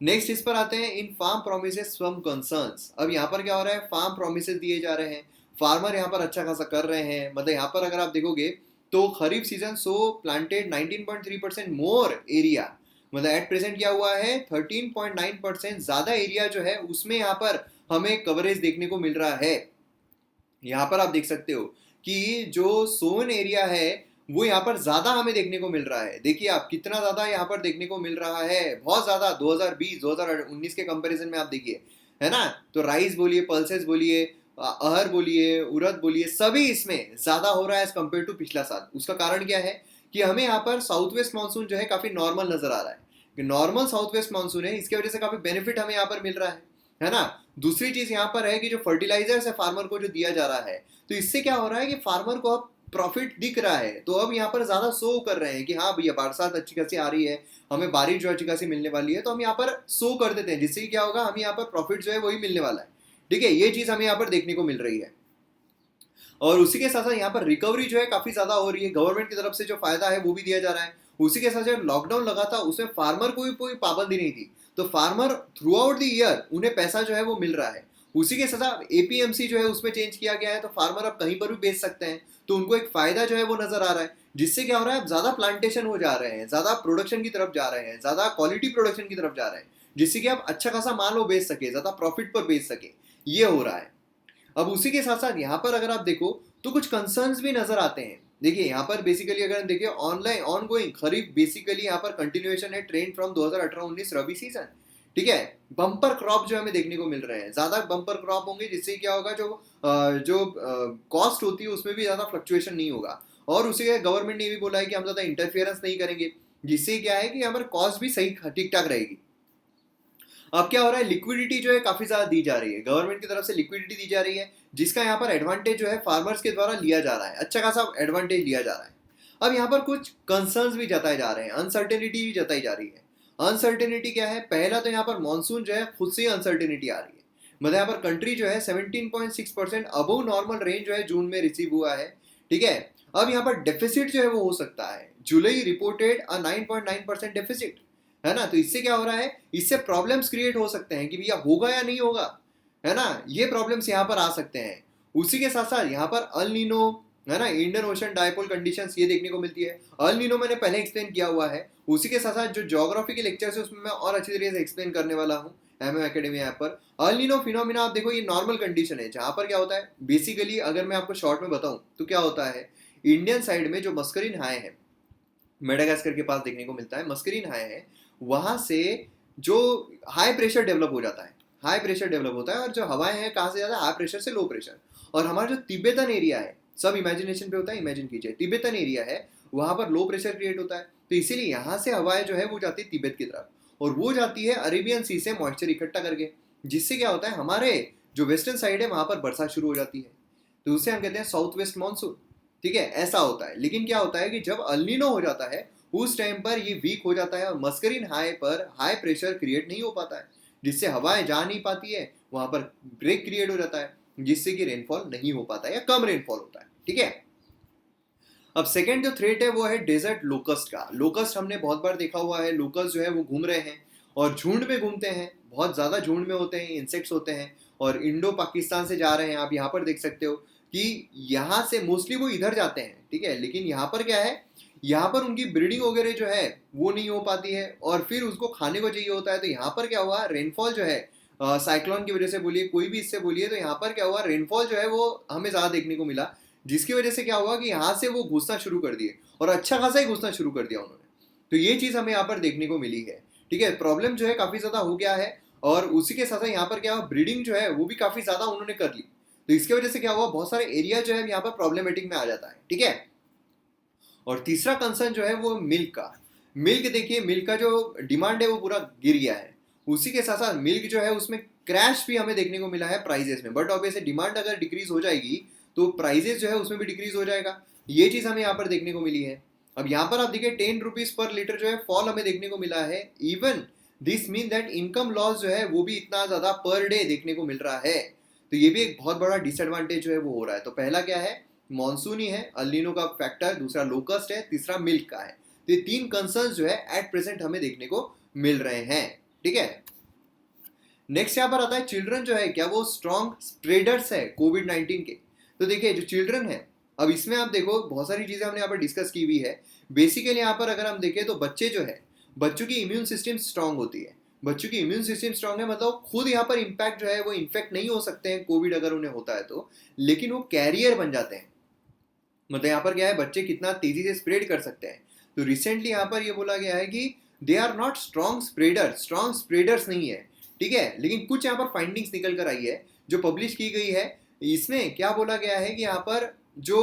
नेक्स्ट इस पर आते हैं, इन फार्म प्रोमिसेस सम कंसर्न्स। अब यहाँ पर क्या हो रहा है, फार्म प्रोमिसेस दिए जा रहे हैं, फार्मर यहाँ पर अच्छा खासा कर रहे हैं। मतलब यहाँ पर अगर आप देखोगे तो kharif season so planted 19.3% more area, मतलब एट प्रेजेंट क्या हुआ है 13.9% ज्यादा एरिया जो है उसमें यहाँ पर हमें कवरेज देखने को मिल रहा है। यहाँ पर आप देख सकते हो कि जो सोन एरिया है वो यहाँ पर ज्यादा हमें देखने को मिल रहा है। देखिए आप कितना ज्यादा यहाँ पर देखने को मिल रहा है, बहुत ज्यादा, 2020 2019 के कंपैरिजन में आप देखिए, है ना। तो राइस बोलिए, पल्सेस बोलिए, अरहर बोलिए, उड़द बोलिए, सभी इसमें ज्यादा हो रहा है एज कम्पेयर टू पिछला साल। उसका कारण क्या है कि हमें यहाँ पर साउथ वेस्ट मानसून जो है काफी नॉर्मल नजर आ रहा है, नॉर्मल साउथ वेस्ट मानसून है, इसकी वजह से काफी बेनिफिट हमें यहाँ पर मिल रहा है ना। दूसरी चीज यहाँ पर है कि जो फर्टिलाइजर्स है फार्मर को जो दिया जा रहा है, तो इससे क्या हो रहा है कि फार्मर को अब प्रॉफिट दिख रहा है, तो अब यहाँ पर ज्यादा शो कर रहे हैं कि हाँ भैया बरसात अच्छी खासी आ रही है, हमें बारिश जो अच्छी खासी मिलने वाली है, तो हम यहाँ पर शो कर देते हैं, जिससे क्या होगा हमें यहाँ पर प्रॉफिट जो है वही मिलने वाला है, ठीक है। ये चीज हमें यहाँ पर देखने को मिल रही है। और उसी के साथ साथ यहाँ पर रिकवरी जो है काफी ज्यादा हो रही है, गवर्नमेंट की तरफ से जो फायदा है वो भी दिया जा रहा है। उसी के साथ जब लॉकडाउन लगा था उसमें फार्मर को भी कोई पाबंदी नहीं थी, तो farmer through out the year उन्हें पैसा जो है वो मिल रहा है। उसी के साथ एपीएमसी जो है उसमें चेंज किया गया है, तो फार्मर अब कहीं पर भी बेच सकते हैं, तो उनको एक फायदा जो है वो नजर आ रहा है, जिससे क्या हो रहा है, अब ज्यादा प्लांटेशन हो जा रहे हैं, ज्यादा प्रोडक्शन की तरफ जा रहे हैं, ज्यादा क्वालिटी प्रोडक्शन की तरफ जा रहे हैं, जिससे कि आप अच्छा खासा माल वो बेच सके, ज्यादा प्रॉफिट पर बेच सके, ये हो रहा है। अब उसी के साथ साथ यहाँ पर अगर आप देखो तो कुछ कंसर्न्स भी नजर आते हैं देखिए यहाँ पर बेसिकली अगर हम देखिए ऑनलाइन ऑनगोइंग खरीफ बेसिकली यहाँ पर कंटिन्यूएशन है ट्रेंड फ्रॉम 2018-19 रबी सीजन। ठीक है, बम्पर क्रॉप जो हमें देखने को मिल रहे हैं, ज्यादा बम्पर क्रॉप होंगे जिससे क्या होगा, जो कॉस्ट होती है उसमें भी ज्यादा फ्लक्चुएशन नहीं होगा। और उसे गवर्नमेंट ने भी बोला है कि हम ज्यादा इंटरफियरेंस नहीं करेंगे, जिससे क्या है कि हमारे कॉस्ट भी सही ठीक ठाक रहेगी। अब क्या हो रहा है, लिक्विडिटी जो है काफी ज्यादा दी जा रही है, गवर्नमेंट की तरफ से लिक्विडिटी दी जा रही है, जिसका यहाँ पर एडवांटेज जो है फार्मर्स के द्वारा लिया जा रहा है, अच्छा खासा एडवांटेज लिया जा रहा है। अब यहाँ पर कुछ कंसर्न्स भी जताए जा रहे हैं, अनसर्टेनिटी भी जताई जा रही है। अनसर्टेनिटी क्या है, पहला तो यहाँ पर मानसून जो है खुद से ही अनसर्टेनिटी आ रही है, मतलब यहाँ पर कंट्री जो है 17.6% अबव नॉर्मल रेंज जो है जून में रिसीव हुआ है। ठीक है, अब यहाँ पर डेफिसिट जो है वो हो सकता है, जुलाई रिपोर्टेड 9.9% डेफिसिट, है ना। तो इससे क्या हो रहा है, इससे प्रॉब्लम्स क्रिएट हो सकते हैं कि भैया होगा या नहीं होगा, है ना, ये प्रॉब्लम्स यहाँ पर आ सकते हैं। उसी के साथ साथ यहाँ पर अल नीनो, है ना, इंडियन ओशन डायपोल कंडीशंस ये देखने को मिलती है। अल नीनो मैंने पहले एक्सप्लेन किया हुआ है, उसी के साथ साथ जो ज्योग्राफी के लेक्चर्स है उसमें मैं और अच्छी तरीके से एक्सप्लेन करने वाला हूँ एमएम एकेडमी ऐप पर। अल नीनो फिनोमिना आप देखो, ये नॉर्मल कंडीशन है जहाँ पर क्या होता है बेसिकली, अगर मैं आपको शॉर्ट में बताऊँ तो क्या होता है, इंडियन साइड में जो मस्करीन हाई है, मेडागास्कर के पास देखने को मिलता है, मस्करीन हाई है, वहां से जो हाई प्रेशर डेवलप हो जाता है, हाई प्रेशर डेवलप होता है, और जो हवाएं हैं कहाँ से ज़्यादा, हाई प्रेशर से लो प्रेशर। और हमारा जो तिब्बतन एरिया है, सब इमेजिनेशन पे होता है, इमेजिन कीजिए तिब्बतन एरिया है, वहां पर लो प्रेशर क्रिएट होता है, तो इसीलिए यहाँ से हवाएं जो है वो जाती है तिब्बत की तरफ, और वो जाती है अरेबियन सी से मॉइस्चर इकट्ठा करके, जिससे क्या होता है हमारे जो वेस्टर्न साइड है वहां पर बरसात शुरू हो जाती है, तो उसे हम कहते हैं साउथ वेस्ट मानसून। ठीक है, ऐसा होता है। लेकिन क्या होता है कि जब अल्नीनो हो जाता है उस टाइम पर ये वीक हो जाता है और मस्करीन हाई पर हाई प्रेशर क्रिएट नहीं हो पाता है, जिससे हवाएं जा नहीं पाती है, वहां पर ब्रेक क्रिएट हो जाता है, जिससे कि रेनफॉल नहीं हो पाता है या कम रेनफॉल होता है। ठीक है, अब सेकेंड जो थ्रेट है वो है डेजर्ट लोकस्ट का। लोकस्ट हमने बहुत बार देखा हुआ है, लोकस्ट जो है वो घूम रहे हैं और झुंड में घूमते हैं, बहुत ज्यादा झुंड में होते हैं, इंसेक्ट्स होते हैं, और इंडो पाकिस्तान से जा रहे हैं। आप यहाँ पर देख सकते हो कि यहाँ से मोस्टली वो इधर जाते हैं। ठीक है, लेकिन यहाँ पर क्या है, यहाँ पर उनकी ब्रीडिंग वगैरह जो है वो नहीं हो पाती है, और फिर उसको खाने को चाहिए होता है। तो यहाँ पर क्या हुआ, रेनफॉल जो है साइक्लोन की वजह से बोलिए, कोई भी इससे बोलिए, तो यहाँ पर क्या हुआ, रेनफॉल जो है वो हमें ज़्यादा देखने को मिला, जिसकी वजह से क्या हुआ कि यहाँ से वो घुसना शुरू कर दिए, और अच्छा खासा ही घुसना शुरू कर दिया उन्होंने। तो ये चीज़ हमें यहाँ पर देखने को मिली है। ठीक है, प्रॉब्लम जो है काफ़ी ज़्यादा हो गया है, और उसी के साथ साथ यहाँ पर क्या हुआ, ब्रीडिंग जो है वो भी काफ़ी ज़्यादा उन्होंने कर ली। तो इसकी वजह से क्या हुआ, बहुत सारे एरिया जो है यहाँ पर प्रॉब्लमेटिक में आ जाता है। ठीक है, और तीसरा कंसर्न जो है वो मिल्क का। मिल्क देखिए, मिल्क का जो डिमांड है वो पूरा गिर गया है, उसी के साथ साथ मिल्क जो है उसमें क्रैश भी हमें देखने को मिला है प्राइजेस में। बट ऑब्वियसली डिमांड अगर डिक्रीज हो जाएगी तो प्राइजेस जो है उसमें भी डिक्रीज हो जाएगा, ये चीज़ हमें यहाँ पर देखने को मिली है। अब यहाँ पर आप देखिए 10 रुपीज़ पर लीटर जो है फॉल हमें देखने को मिला है। Even this mean that income loss जो है वो भी इतना ज़्यादा पर डे देखने को मिल रहा है, तो ये भी एक बहुत बड़ा डिसएडवांटेज जो है वो हो रहा है। तो पहला क्या है, मॉनसून ही है, अल्नीनो का फैक्टर, दूसरा लोकस्ट है, तीसरा मिल्क का है। तो ये तीन कंसर्न्स जो है एट प्रेजेंट हमें देखने को मिल रहे हैं। ठीक है, नेक्स्ट यहाँ पर आता है चिल्ड्रन जो है क्या वो स्ट्रॉन्ग स्प्रेडर्स है कोविड 19 के। तो देखिए जो चिल्ड्रन है, अब इसमें आप देखो बहुत सारी चीजें हमने यहाँ पर डिस्कस की हुई है। बेसिकली यहाँ पर अगर हम देखें तो बच्चे जो है, बच्चों की इम्यून सिस्टम स्ट्रांग होती है, बच्चों की इम्यून सिस्टम स्ट्रांग है, मतलब खुद यहाँ पर इम्पैक्ट जो है वो इन्फेक्ट नहीं हो सकते हैं कोविड अगर उन्हें होता है तो, लेकिन वो कैरियर बन जाते हैं। मतलब यहाँ पर क्या है, बच्चे कितना तेजी से स्प्रेड कर सकते हैं। तो रिसेंटली यहाँ पर ये बोला गया है कि they are not strong spreaders नहीं है। ठीक है, लेकिन कुछ यहाँ पर फाइंडिंग्स निकल कर आई है जो पब्लिश की गई है। इसमें क्या बोला गया है कि यहाँ पर जो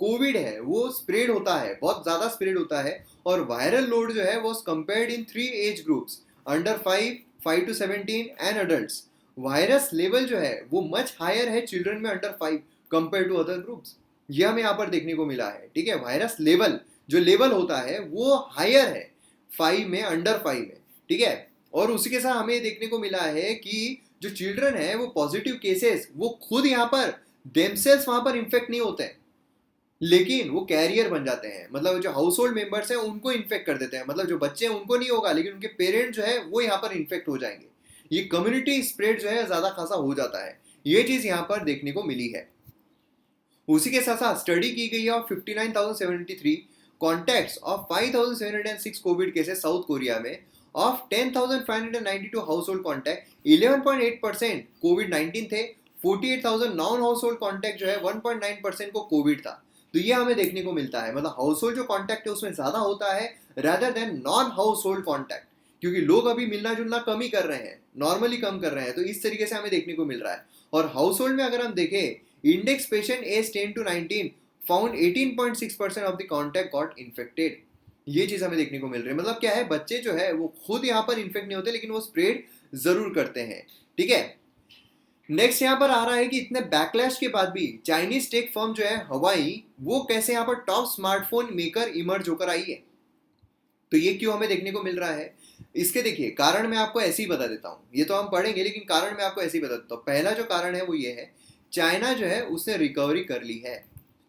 कोविड है वो स्प्रेड होता है, बहुत ज़्यादा स्प्रेड होता है, और वायरल लोड जो है वो compared in 3 age groups, under 5, 5 to 17 and adult. Virus level जो है वो मच हायर है चिल्ड्रन में under 5 compare to other groups, ये हमें यहाँ पर देखने को मिला है। ठीक है, वायरस लेवल जो लेवल होता है वो हायर है 5 में, अंडर 5 में। ठीक है, और उसी के साथ हमें देखने को मिला है कि जो चिल्ड्रन है वो पॉजिटिव केसेस वो खुद यहाँ पर देमसेल्स वहां पर इन्फेक्ट नहीं होते हैं, लेकिन वो कैरियर बन जाते हैं, मतलब जो हाउस होल्ड मेंबर्स हैं उनको इन्फेक्ट कर देते हैं। मतलब जो बच्चे हैं उनको नहीं होगा, लेकिन उनके पेरेंट जो है वो यहाँ पर इन्फेक्ट हो जाएंगे। ये कम्युनिटी स्प्रेड जो है ज्यादा खासा हो जाता है, ये चीज यहाँ पर देखने को मिली है। उसी के साथ साथ स्टडी की गई है of 59,073 contacts of 5,706 COVID cases South Korea में। Of 10,592 household contact 11.8% COVID 19 थे। 48,000 नॉन हाउस होल्ड कॉन्टैक्ट जो है 1.9% को कोविड था। तो ये हमें देखने को मिलता है, मतलब हाउस होल्ड जो कॉन्टैक्ट है उसमें ज़्यादा होता है rather than non house hold contact, क्योंकि लोग अभी मिलना जुलना कम ही कर रहे हैं, नॉर्मली कम कर रहे हैं, तो इस तरीके से हमें देखने को मिल रहा है। और हाउस होल्ड में अगर हम देखें, index patient age 10 to 19 found 18.6% of the contact got infected. ये चीज़ हमें देखने को मिल रही है, मतलब क्या है, बच्चे जो है वो खुद यहाँ पर इन्फेक्ट नहीं होते लेकिन वो स्प्रेड जरूर करते हैं। ठीक है, नेक्स्ट यहाँ पर आ रहा है कि इतने बैकलैश के बाद भी चाइनीज टेक फर्म जो है हवाई, वो कैसे यहाँ पर टॉप स्मार्टफोन मेकर इमर्ज होकर आई है। तो ये क्यों हमें देखने को मिल रहा है, इसके देखिए कारण मैं आपको ऐसे ही बता देता हूँ, ये तो हम पढ़ेंगे लेकिन कारण मैं आपको ऐसे ही बता देता हूँ। पहला जो कारण है वो ये है, चाइना जो है उसने रिकवरी कर ली है।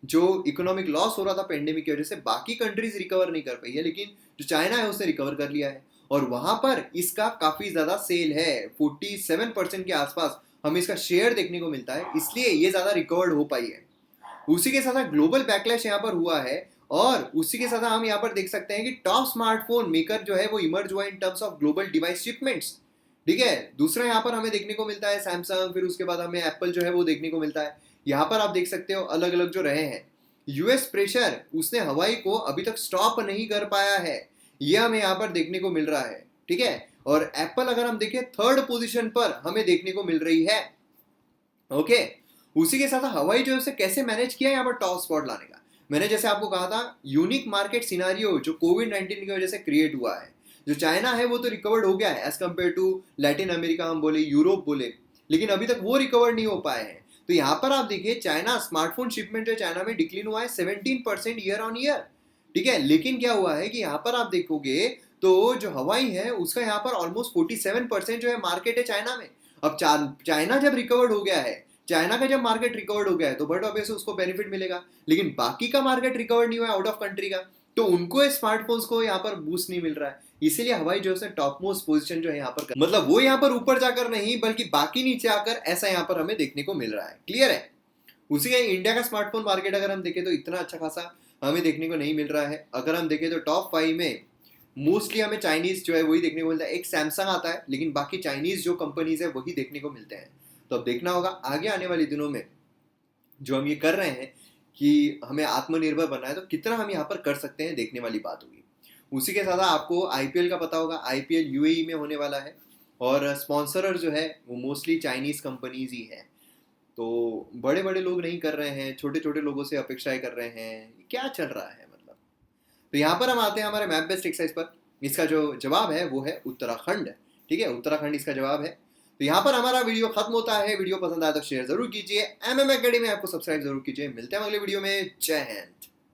जो इकोनॉमिक लॉस हो रहा था पेंडेमिक की वजह से, बाकी कंट्रीज रिकवर नहीं कर पाई है, लेकिन जो चाइना है उसने रिकवर कर लिया है और वहां पर इसका काफी ज्यादा सेल है, 47% के आसपास हमें इसका शेयर देखने को मिलता है, इसलिए ये ज्यादा रिकवर्ड हो पाई है। उसी के साथ ग्लोबल बैकलैश यहाँ पर हुआ है और उसी के साथ हम यहाँ पर देख सकते हैं कि टॉप स्मार्टफोन मेकर जो है वो इमर्ज हुआ in terms of global device shipments. ठीक है, दूसरा यहाँ पर हमें देखने को मिलता है सैमसंग, फिर उसके बाद हमें एप्पल जो है वो देखने को मिलता है। यहाँ पर आप देख सकते हो अलग अलग जो रहे हैं। यूएस प्रेशर उसने हवाई को अभी तक स्टॉप नहीं कर पाया है, ये हमें यहाँ पर देखने को मिल रहा है। ठीक है, और एप्पल अगर हम देखें थर्ड पोजीशन पर हमें देखने को मिल रही है। ओके, उसी के साथ हवाई जो है उसे कैसे मैनेज किया यहाँ पर टॉप स्पॉट लाने का, मैंने जैसे आपको कहा था यूनिक मार्केट सिनारियो जो कोविड-19 की वजह से क्रिएट हुआ है। जो चाइना है वो तो रिकवर्ड हो गया है as compare to Latin America, हम बोले यूरोप बोले, लेकिन अभी तक वो रिकवर नहीं हो पाए हैं। तो यहाँ पर आप देखिए चाइना स्मार्टफोन शिपमेंट जो चाइना में डिक्लीन हुआ है 17% ईयर ऑन ईयर। ठीक है, लेकिन क्या हुआ है कि यहाँ पर आप देखोगे तो जो हवाई है उसका यहाँ पर ऑलमोस्ट 47% जो है मार्केट है चाइना में। अब चाइना जब रिकवर्ड हो गया है, चाइना का जब मार्केट रिकवर्ड हो गया है तो बट ऑब्वियसली उसको बेनिफिट मिलेगा, लेकिन बाकी का मार्केट रिकवर्ड नहीं हुआ है आउट ऑफ कंट्री का, तो उनको स्मार्टफोन्स को यहाँ पर बूस्ट नहीं मिल रहा है। इसीलिए हवाई जो है टॉप मोस्ट पोजीशन जो है यहाँ पर, मतलब वो यहाँ पर ऊपर जाकर नहीं बल्कि बाकी नीचे आकर ऐसा यहाँ पर हमें देखने को मिल रहा है। क्लियर है। उसी का इंडिया का स्मार्टफोन मार्केट अगर हम देखें तो इतना अच्छा खासा हमें देखने को नहीं मिल रहा है। अगर हम देखें तो टॉप 5 में मोस्टली हमें चाइनीज जो है वही देखने को मिलता है, एक सैमसंग आता है लेकिन बाकी चाइनीज जो कंपनीज है वही देखने को मिलते हैं। तो अब देखना होगा आगे आने वाले दिनों में जो हम ये कर रहे हैं कि हमें आत्मनिर्भर बनना है तो कितना हम यहाँ पर कर सकते हैं, देखने वाली बात होगी। उसी के साथ आपको आईपीएल का पता होगा, आईपीएल यूएई में होने वाला है और स्पॉन्सरर जो है वो मोस्टली चाइनीज कंपनीज ही हैं। तो बड़े बड़े लोग नहीं कर रहे हैं, छोटे छोटे लोगों से अपेक्षाएं कर रहे हैं, क्या चल रहा है मतलब। तो यहाँ पर हम आते हैं हमारे मैप बेस्ड एक्सरसाइज पर। इसका जो जवाब है वो है उत्तराखंड। ठीक है, उत्तराखंड इसका जवाब है। तो यहाँ पर हमारा वीडियो खत्म होता है। वीडियो पसंद आया तो शेयर जरूर कीजिए, एमएम एकेडमी आपको सब्सक्राइब जरूर कीजिए। मिलते हैं अगले वीडियो में। जय हिंद।